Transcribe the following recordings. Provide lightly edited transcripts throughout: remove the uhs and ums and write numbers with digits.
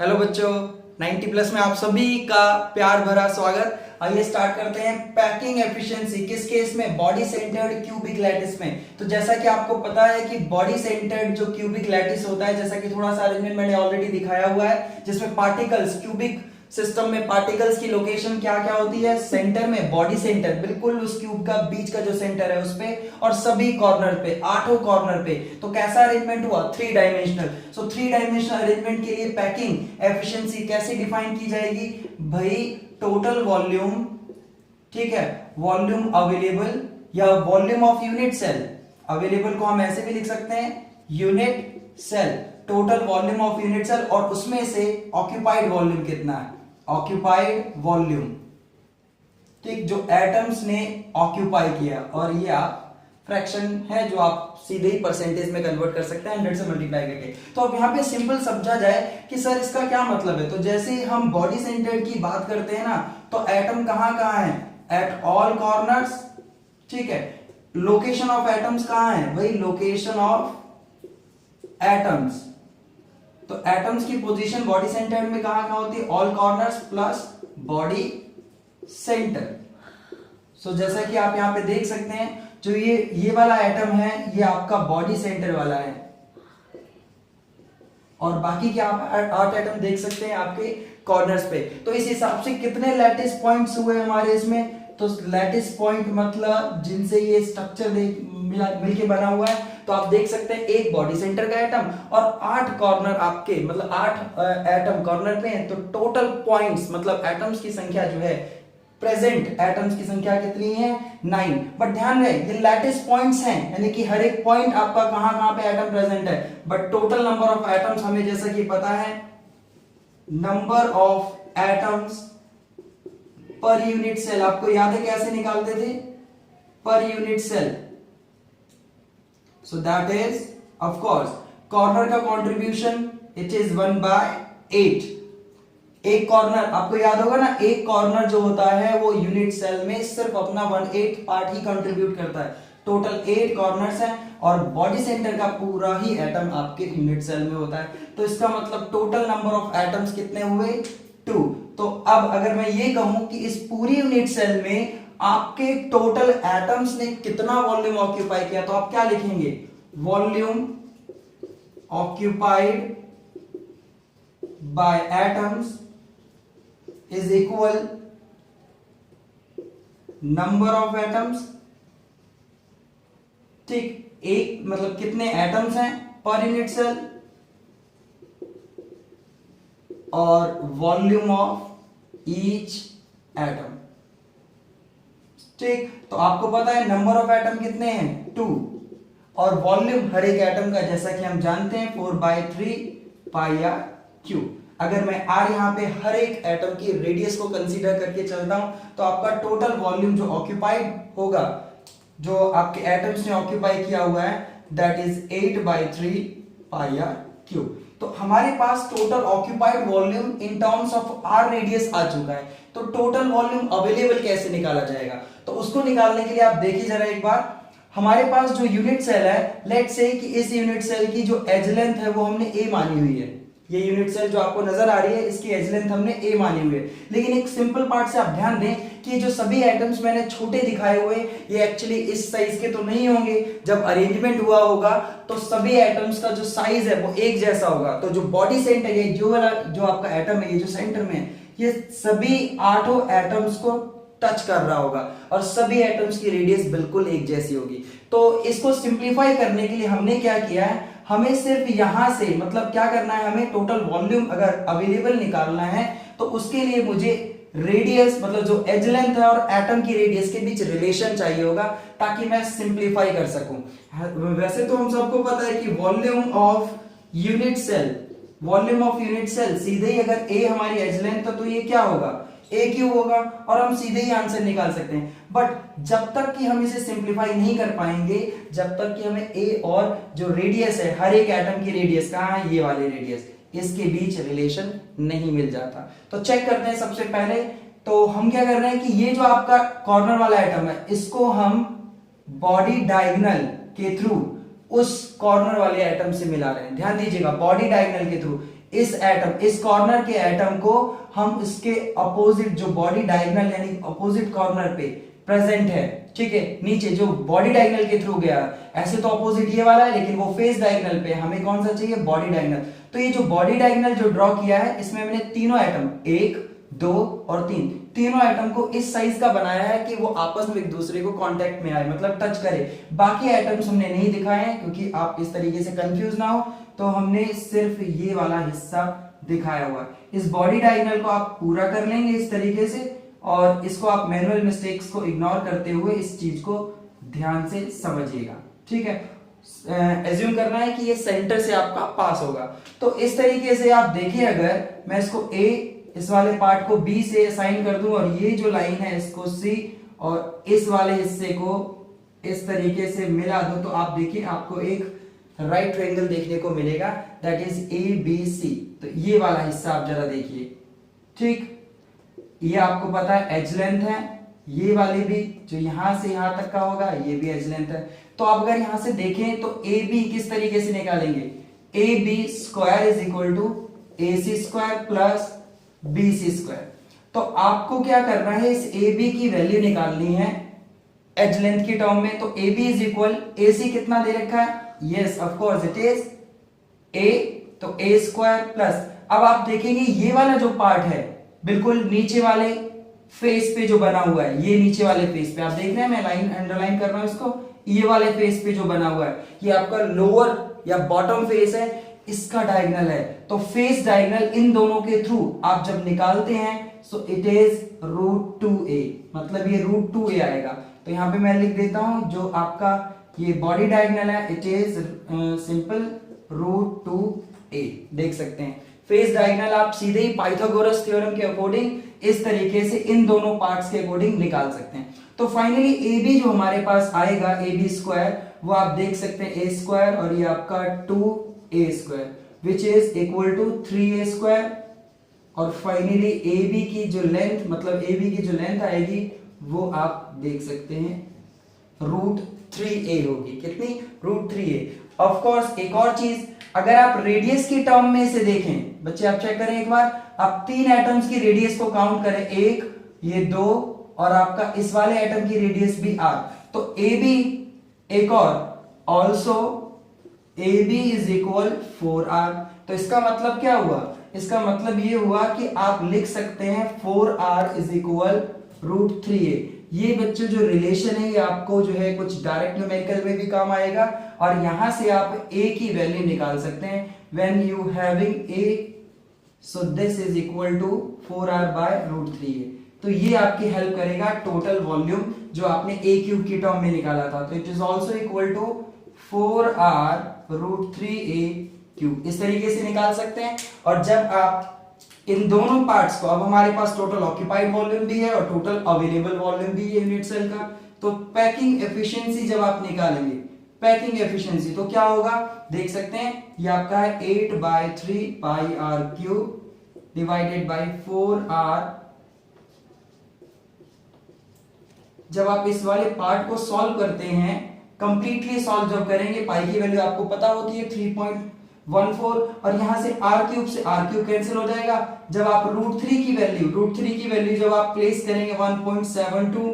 Hello बच्चों, 90 plus में आप सभी का प्यार भरा स्वागत। आइए स्टार्ट करते हैं। पैकिंग एफिशिएंसी किस केस में? बॉडी सेंटर्ड क्यूबिक लैटिस में। तो जैसा कि आपको पता है कि बॉडी सेंटर्ड जो क्यूबिक लैटिस होता है, जैसा कि थोड़ा सा अरेंजमेंट मैंने ऑलरेडी दिखाया हुआ है, जिसमें पार्टिकल्स क्यूबिक सिस्टम में पार्टिकल्स की लोकेशन क्या क्या होती है? सेंटर में, बॉडी सेंटर बिल्कुल उस क्यूब का बीच का जो सेंटर है उस पे, और सभी कॉर्नर पे, 8 कॉर्नर पे। तो कैसा अरेंजमेंट हुआ? 3 डायमेंशनल। सो 3 डायमेंशनल अरेंजमेंट के लिए पैकिंग एफिशिएंसी कैसे डिफाइन की जाएगी भाई? टोटल वॉल्यूम, ठीक है, वॉल्यूम अवेलेबल या volume of unit cell. Available को हम ऐसे भी लिख सकते हैं, unit cell, total volume of unit cell, और उसमें से ऑक्यूपाइड वॉल्यूम कितना है? ऑक्यूपाइड वॉल्यूम, ठीक, जो एटम्स ने ऑक्यूपाई किया। और ये आप फ्रैक्शन है जो आप सीधे ही परसेंटेज में कन्वर्ट कर सकते हैं 100 से मल्टीप्लाई करके। तो अब यहाँ पे सिंपल समझा जाए कि सर इसका क्या मतलब है। तो जैसे ही हम बॉडी सेंटर्ड की बात करते हैं ना, तो एटम कहां कहां है? एट ऑल कॉर्नर्स, ठीक है। लोकेशन ऑफ एटम्स कहां है भाई? Location of atoms. तो एटम्स की पोजीशन बॉडी सेंटर में कहां कहां होती है? All corners plus body centre. So जैसा कि आप यहां पे देख सकते हैं, जो ये वाला एटम है ये आपका बॉडी सेंटर वाला है, और बाकी क्या आप 8 एटम देख सकते हैं आपके कॉर्नर्स पे। तो इस हिसाब से कितने लैटिस पॉइंट्स हुए हमारे इसमें? तो लैटिस पॉइंट मतलब जिनसे ये स्ट्रक्चर मिलके बना हुआ है। तो आप देख सकते हैं एक बॉडी सेंटर का एटम और 8 कॉर्नर आपके, मतलब 8 एटम कॉर्नर पे हैं। तो टोटल पॉइंट्स मतलब एटम्स की संख्या जो है, प्रेजेंट एटम्स की संख्या कितनी है? 9। बट ध्यान रहे ये लैटिस पॉइंट्स हैं, यानी कि हर एक पॉइंट आपका कहां कहां पे एटम प्रेजेंट है। But total number of atoms हमें जैसा कि पता है, number of atoms per unit cell. आपको याद है कैसे निकालते थे? Per unit cell. So that is of course corner का कंट्रीब्यूशन, इट इज 1/8। एक कॉर्नर आपको याद होगा ना, एक कॉर्नर जो होता है वो यूनिट सेल में सिर्फ अपना 1/8 पार्ट ही कंट्रीब्यूट करता है। टोटल 8 कॉर्नर्स हैं और बॉडी सेंटर का पूरा ही एटम आपके यूनिट सेल में होता है। तो इसका मतलब टोटल नंबर ऑफ एटम्स कितने हुए? 2। तो अब अगर मैं ये कहूं कि इस पूरी यूनिट सेल में आपके टोटल एटम्स ने कितना वॉल्यूम ऑक्यूपाई किया, तो आप क्या लिखेंगे? Volume occupied by atoms is equal number of atoms, ठीक। एक मतलब कितने एटम्स हैं पर यूनिट सेल, और वॉल्यूम ऑफ ईच एटम, ठीक। तो आपको पता है नंबर ऑफ एटम कितने हैं? 2, और वॉल्यूम हर एक एटम का जैसा कि हम जानते हैं 4/3 पाई आर क्यूब। अगर मैं आर यहां पे हर एक एटम की रेडियस को कंसीडर करके चलता हूं, तो आपका टोटल वॉल्यूम जो ऑक्यूपाइड होगा, जो आपके एटम्स ने ऑक्यूपाई किया हुआ है, that is 8/3 pi r cube. तो हमारे पास total occupied volume in terms of r radius आ चुका है। तो टोटल वॉल्यूम अवेलेबल कैसे निकाला जाएगा? तो उसको निकालने के लिए आप देखिए जरा एक बार, हमारे पास जो यूनिट सेल है, लेट्स से कि इस यूनिट सेल की जो एज लेंथ है वो हमने ए मानी हुई है। ये यूनिट सेल जो आपको नजर आ रही है, इसकी एज लेंथ हमने ए मानी हुई है। लेकिन एक सिंपल पार्ट से आप ध्यान दें कि जो सभी एटम्स मैंने छोटे दिखाए हुए, ये एक्चुअली इस साइज के तो नहीं होंगे। जब अरेंजमेंट हुआ होगा तो सभी एटम्स का जो साइज है वो एक जैसा होगा। तो जो बॉडी सेंटर है, जो वाला जो आपका एटम है, ये जो सेंटर में है, ये सभी 8 एटम्स को टच कर रहा होगा, और सभी एटम्स की रेडियस बिल्कुल एक जैसी होगी। तो इसको सिंप्लीफाई करने के लिए हमने क्या किया है, हमें सिर्फ यहां से मतलब क्या करना है, हमें टोटल वॉल्यूम अगर अवेलेबल निकालना है, तो उसके लिए मुझे रेडियस मतलब जो एज लेंथ है और एटम की रेडियस के बीच रिलेशन चाहिए होगा, ताकि मैं सिंप्लीफाई कर सकूं। वैसे तो हम सबको पता है कि volume of unit cell, volume of unit cell सीधे ही अगर ए हमारी एज लेंथ है तो ये क्या होगा? ए क्यूब होगा, और हम सीधे ही आंसर निकाल सकते हैं। बट जब तक कि हम इसे सिंप्लीफाई नहीं कर पाएंगे, जब तक कि हमें ए और जो रेडियस है, हर एक एटम की रेडियस कहां है, ये वाली रेडियस, इसके बीच रिलेशन नहीं मिल जाता। तो चेक करते हैं सबसे पहले। तो हम क्या कर रहे हैं कि ये जो आपका कॉर्नर वाला एटम है, इसको हम बॉडी डायगोनल के थ्रू उस कॉर्नर वाले एटम से मिला रहे हैं। ध्यान दीजिएगा, बॉडी डायगोनल के थ्रू इस कॉर्नर के एटम को हम इसके अपोजिट जो बॉडी डायगोनल यानी अपोजिट कॉर्नर पे प्रेजेंट है, ठीक है, नीचे जो बॉडी डायगोनल के थ्रू गया, ऐसे तो अपोजिट ये वाला है लेकिन वो फेस डायगोनल पे, हमें कौन सा चाहिए, बॉडी डायगोनल। तो ये जो बॉडी डायगोनल जो ड्रॉ किया है इसमें मैंने तीनों एटम 1 2 और 3 तीनों एटम को इस साइज का बनाया है कि वो आपस में एक दूसरे को कांटेक्ट में आए, मतलब टच करे। बाकी एटम्स हमने नहीं दिखाए हैं क्योंकि आप इस तरीके से कंफ्यूज ना हो, तो हमने सिर्फ ये वाला हिस्सा दिखाया हुआ है। इस बॉडी डायगोनल को आप पूरा कर लेंगे इस तरीके से, और इसको आप मैनुअल मिस्टेक्स को इग्नोर करते हुए इस चीज को ध्यान से समझिएगा, ठीक है। एज्यूम करना है कि ये सेंटर से आपका पास होगा। तो इस तरीके से आप देखिए, अगर मैं इसको ए, इस वाले पार्ट को बी से असाइन कर दूं और ये जो लाइन है इसको सी और इस वाले हिस्से को इस तरीके से मिला दूं, तो आप देखिए आपको एक राइट ट्रायंगल देखने को मिलेगा, that is A B C. तो ये वाला हिस्सा आप जरा देखिए, ठीक, ये आपको पता है एज लेंथ है, ये वाली भी जो यहां से यहां तक का होगा ये भी एज लेंथ है। तो आप अगर यहां से देखें तो ए बी किस तरीके से निकालेंगे, A B square is equal to A C square plus B C square. तो आपको क्या करना है, इस ए बी की वैल्यू निकालनी है एज लेंथ की टर्म में। तो ए बी इज इक्वल, ए सी कितना दे रखा है, yes of course it is a, तो ए स्क्वायर प्लस, अब आप देखेंगे ये वाला जो पार्ट है बिल्कुल नीचे वाले फेस पे जो बना हुआ है, ये नीचे वाले फेस पे आप देख रहे हैं, मैं लाइन अंडरलाइन कर रहा हूं इसको, ये वाले फेस पे जो बना हुआ है ये आपका लोअर या बॉटम फेस है, इसका डायगोनल है। तो फेस डायगोनल इन दोनों के थ्रू आप जब निकालते हैं सो इट इज √2a, मतलब ये √2a आएगा। तो यहां पे मैं लिख देता हूं जो आपका ये बॉडी डायगोनल है, इट इज सिंपल √2a, देख सकते हैं। फेस डायगोनल आप सीधे ही पाइथागोरस थ्योरम के अकॉर्डिंग इस तरीके से इन दोनों पार्ट्स के अकॉर्डिंग निकाल सकते हैं। तो फाइनली ए बी जो हमारे पास आएगा, ए बी स्क्वायर, वो आप देख सकते हैं ए स्क्वायर और ये आपका 2a square which is equal to 3a square. और फाइनली ए बी की जो लेंथ, मतलब ए बी की जो लेंथ आएगी वो आप देख सकते हैं √3a होगी, कितनी, √3a। ऑफ कोर्स एक और चीज, अगर आप रेडियस की टर्म में इसे देखें बच्चे, आप चेक करें एक बार, आप 3 एटम्स की रेडियस को काउंट करें, 1 ये 2 और आपका इस वाले एटम की रेडियस भी r, तो ए बी एक और also A B is equal 4r। तो इसका मतलब क्या हुआ, इसका मतलब ये हुआ कि आप लिख सकते हैं 4r इज इक्वल √3a। ये बच्चे जो रिलेशन है ये आपको जो है कुछ डायरेक्ट न्यूमेरिकल में भी काम आएगा, और यहां से आप a की वैल्यू निकाल सकते हैं when you having a, so this is equal to 4r by √3a। तो ये आपकी हेल्प करेगा टोटल वॉल्यूम जो आपने a क्यूब की टर्म में निकाला था। तो it is also equal to 4r √3a cube, इस तरीके से निकाल सकते हैं। और जब आप इन दोनों पार्ट्स को, अब हमारे पास टोटल ऑक्यूपाइड वॉल्यूम भी है और टोटल अवेलेबल वॉल्यूम भी है यूनिट सेल का, तो पैकिंग एफिशिएंसी जब आप निकालेंगे, पैकिंग एफिशिएंसी, तो क्या होगा देख सकते हैं, ये आपका है 8/3 pi r cube divided by 4r। जब आप इस वाले पार्ट को सॉल्व करते हैं, कंप्लीटली सॉल्व जब करेंगे, पाई की वैल्यू आपको पता होती है 3.14, और यहां से r क्यूब से r क्यूब कैंसिल हो जाएगा। जब आप √3 की वैल्यू जब आप प्लेस करेंगे 1.72,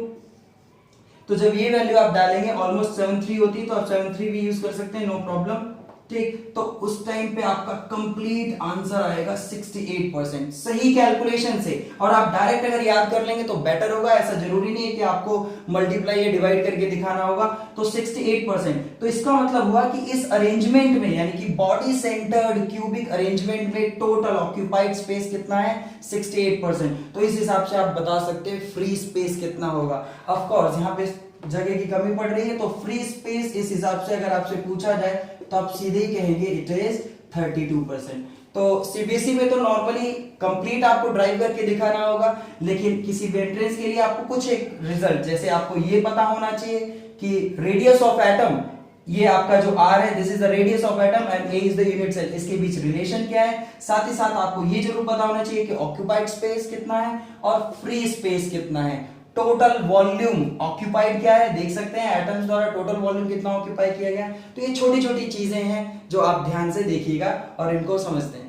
तो जब ये वैल्यू आप डालेंगे ऑलमोस्ट 73 होती है, तो आप 73 भी यूज कर सकते हैं, नो प्रॉब्लम, ठीक। तो उस टाइम पे आपका कंप्लीट आंसर आएगा 68% सही कैलकुलेशन से। और आप डायरेक्ट अगर याद कर लेंगे तो बेटर होगा, ऐसा जरूरी नहीं है कि आपको मल्टीप्लाई या डिवाइड करके दिखाना होगा। तो 68%, तो इसका मतलब हुआ कि इस अरेंजमेंट में, यानी कि बॉडी सेंटर्ड क्यूबिक अरेंजमेंट में टोटल ऑक्यूपाइड स्पेस कितना है, 68%। तो इस हिसाब से आप बता सकते हैं फ्री स्पेस कितना होगा। ऑफ कोर्स यहाँ पे जगह की कमी पड़ रही है, तो फ्री स्पेस इस हिसाब से अगर आपसे पूछा जाए तो आप सीधे ही कहेंगे इट इज 32%। तो सीबीएसई में तो नॉर्मली कंप्लीट आपको ड्राइव करके दिखाना होगा, लेकिन किसी भी एंट्रेंस के लिए आपको कुछ एक रिजल्ट, जैसे आपको ये पता होना चाहिए कि रेडियस ऑफ एटम, ये आपका जो r है, this is the radius of atom and a is the unit cell, इसके बीच रिलेशन क्या है। साथ ही साथ आपको ये जरूर पता होना चाहिए कि ऑक्यूपाइड स्पेस कितना है और फ्री स्पेस कितना है। टोटल वॉल्यूम ऑक्यूपाइड क्या है देख सकते हैं, एटम्स द्वारा टोटल वॉल्यूम कितना ऑक्यूपाई किया गया। तो ये छोटी छोटी चीजें हैं जो आप ध्यान से देखिएगा और इनको समझते हैं।